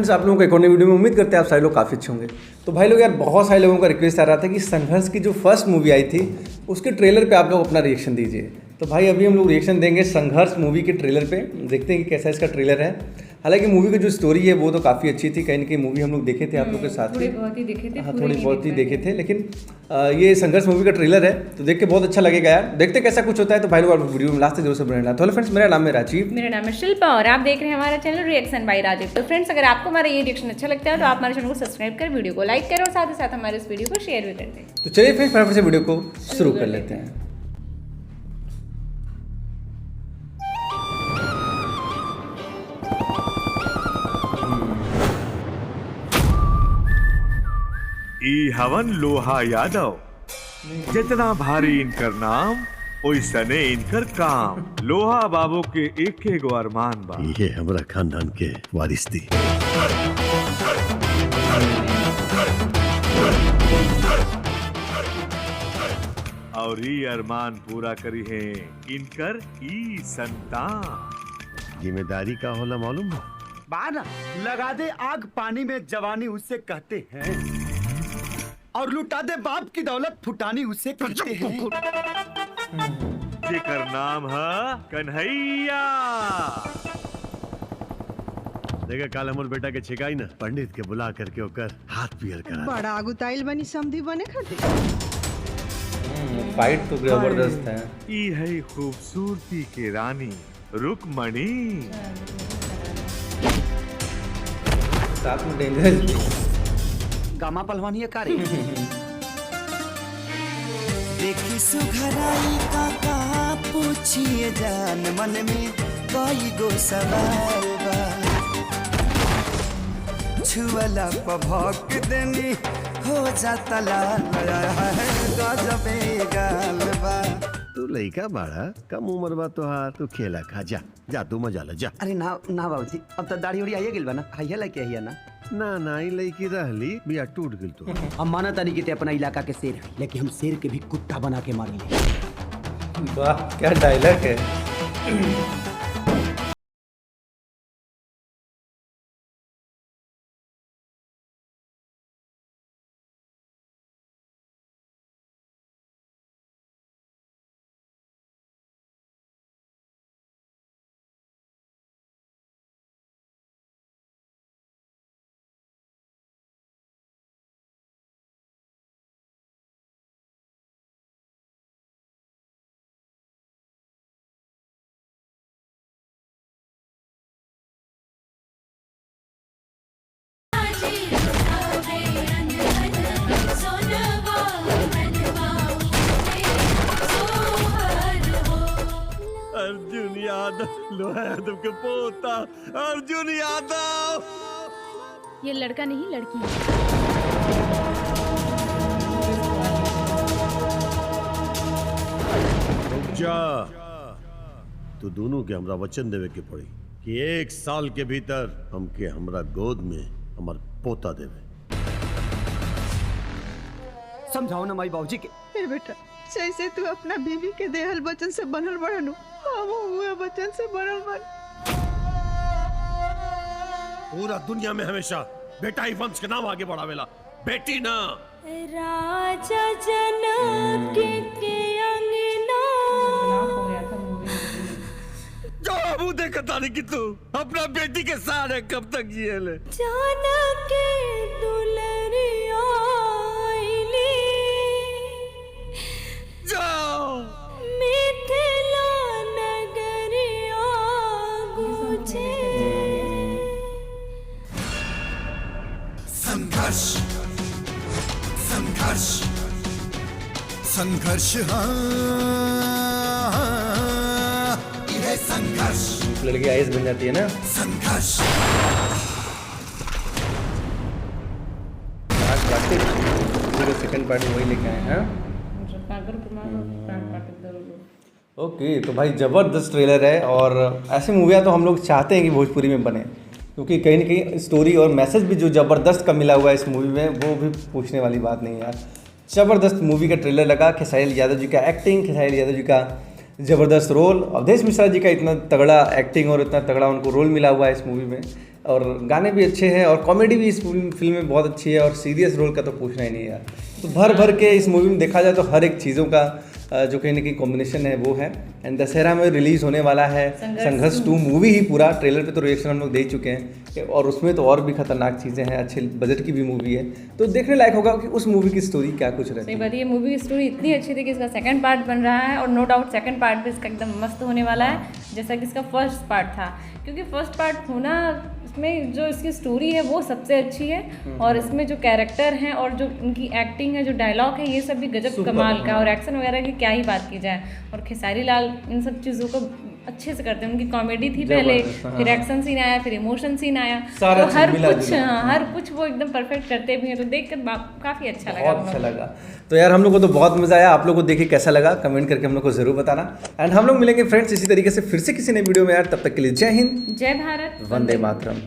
Friends, आप लोगों को एक और नई वीडियो में उम्मीद करते हैं आप सारे लोग काफ़ी अच्छे होंगे। तो भाई लोग यार, बहुत सारे लोगों का रिक्वेस्ट आ रहा था कि संघर्ष की जो फर्स्ट मूवी आई थी उसके ट्रेलर पे आप लोग अपना रिएक्शन दीजिए। तो भाई अभी हम लोग रिएक्शन देंगे संघर्ष मूवी के ट्रेलर पे, देखते हैं कि कैसा इसका ट्रेलर है। हालांकि मूवी की जो स्टोरी है वो तो काफ़ी अच्छी थी, कहीं ना कहीं मूवी हम लोग देखे थे आप लोग के साथ थोड़ी बहुत ही देखे थे, हाँ थोड़ी बहुत ही देखे थे, लेकिन ये संघर्ष मूवी का ट्रेलर है तो देख के बहुत अच्छा लगेगा यार। देखते कैसा कुछ होता है। तो भाई लोग आप वीडियो में लास्ट तक जरूर से बने रहना। तो हेलो फ्रेंड्स, मेरा नाम है राजीव, मेरा नाम है शिल्पा और आप देख रहे हैं हमारा चैनल रिएक्शन बाय राजीव। तो फ्रेंड्स, अगर आपको हमारा ये रिएक्शन अच्छा लगता है तो आप हमारे चैनल को सब्सक्राइब कर वीडियो को लाइक करें और साथ ही साथ हमारे इस वीडियो को शेयर भी कर दें। तो चलिए फ्रेंड्स फटाफट से वीडियो को शुरू कर लेते हैं। ई हवन लोहा यादव, जितना भारी इनकर नाम ओइसने इनकर काम। लोहा बाबू के एक गो अरमान बा, ये हमरा खानदान के वारिस थी। और ई अरमान पूरा करी है इनकर ई संतान। जिम्मेदारी का होला मालूम है? बाना लगा दे आग पानी में जवानी उसे कहते हैं, और लुटा दे बाप की दौलत फुटानी उसे कहते हैं। जेकर नाम है कन्हैया। देखा काल हमर बेटा के छिकाई ना, पंडित के बुला करके ओकर हाथ पियर करा। बड़ा आगुताइल बनी समधी बने खातिर। फाइट तो जबरदस्त है। ई है खूबसूरती के रानी रुकमणी। साथ में डेंजरस गामा पहलवानी है कारी। देखी सुघराई का पूछिए जान, मन में कई गो सवाल बा। छुअला पभक देनी हो जाता लाल, गजबे गाल बा। तू लइका बाड़ा, कम उम्र बा तोहार, तू खेला खा जा जा, तू मजा ले जा। अरे ना ना बाबूजी, अब तो दाढ़ी उड़ी आइए गिल बा ना, आइए लेके आइए ना। ना ई लइकी रहली बिया टूट गिल तो। हम माना तानी के ते अपना इलाका के शेर है, लेकिन हम शेर के भी कुत्ता बना के मारेंगे। वाह क्या डायलॉग है। अर्जुन यादव, लोहा यादव के पोता अर्जुन यादव। ये लड़का नहीं लड़की है। रुक जा, तू दोनों के हमरा वचन देवे के पड़ी कि 1 साल के भीतर हमके हमरा गोद में हमार पोता देवे। समझाओ ना माई बाबूजी के। ए बेटा, जैसे तू अपना बीवी के देहल वचन से बनल बड़नु, हम हुए वचन से बनल बन। पूरा दुनिया में हमेशा बेटा ही वंश के नाम आगे बढ़ावेला, बेटी ना। राजा जनक के अंगना जो बाबू देखता नहीं कि तू अपना बेटी के साथ कब तक जिए ले। जानक के दुलरिया आइली, जाओ मिथिला नगरिया गुजे। संघर्ष संघर्ष संघर्ष, हाँ यह संघर्ष। लड़की आइस बन जाती है ना। संघर्ष सेकंड पार्ट वही लेके आए हैं। ओके तो भाई ज़बरदस्त ट्रेलर है, और ऐसी मूवियाँ तो हम लोग चाहते हैं कि भोजपुरी में बने, क्योंकि कहीं ना कहीं स्टोरी और मैसेज भी जो ज़बरदस्त का मिला हुआ है इस मूवी में, वो भी पूछने वाली बात नहीं यार। ज़बरदस्त मूवी का ट्रेलर लगा। खेसारी यादव जी का एक्टिंग, खेसारी यादव जी का ज़बरदस्त रोल, अवधेश मिश्रा जी का इतना तगड़ा एक्टिंग और इतना तगड़ा उनको रोल मिला हुआ है इस मूवी में। और गाने भी अच्छे हैं और कॉमेडी भी इस फिल्म में बहुत अच्छी है और सीरियस रोल का तो पूछना ही नहीं यार। तो भर भर के इस मूवी में देखा जाए तो हर एक चीज़ों का जो कहीं ना कहीं कॉम्बिनेशन है वो है। एंड दशहरा में रिलीज़ होने वाला है संघर्ष 2 मूवी ही पूरा। ट्रेलर पे तो रिएक्शन हम लोग दे चुके हैं और उसमें तो और भी खतरनाक चीज़ें हैं, अच्छे बजट की भी मूवी है, तो देखने लायक होगा कि उस मूवी की स्टोरी क्या कुछ रहती सही है। बात, ये मूवी की स्टोरी इतनी अच्छी थी कि इसका सेकंड पार्ट बन रहा है और नो डाउट सेकंड पार्ट भी इसका एकदम मस्त होने वाला है जैसा कि इसका फर्स्ट पार्ट था। क्योंकि फर्स्ट पार्ट होना, इसमें जो इसकी स्टोरी है वो सबसे अच्छी है और इसमें जो कैरेक्टर हैं और जो उनकी एक्टिंग है, जो डायलॉग है, ये सब भी गजब कमाल का, और एक्शन वगैरह की क्या ही बात की जाए। और खेसारी लाल इन सब चीज़ों को अच्छे से करते हैं। उनकी कॉमेडी थी पहले, फिर एक्शन सीन आया, फिर इमोशन सीन आया, तो हर कुछ वो एकदम परफेक्ट करते भी हैं। तो देख कर काफ़ी अच्छा लगा, बहुत अच्छा लगा। तो यार हम लोग को तो बहुत मज़ा आया। आप लोग को देखिए कैसा लगा कमेंट करके हम लोग को ज़रूर बताना। एंड हम लोग मिलेंगे फ्रेंड्स इसी तरीके से फिर से किसी नए वीडियो में यार। तब तक के लिए जय हिंद, जय भारत, वंदे मातरम।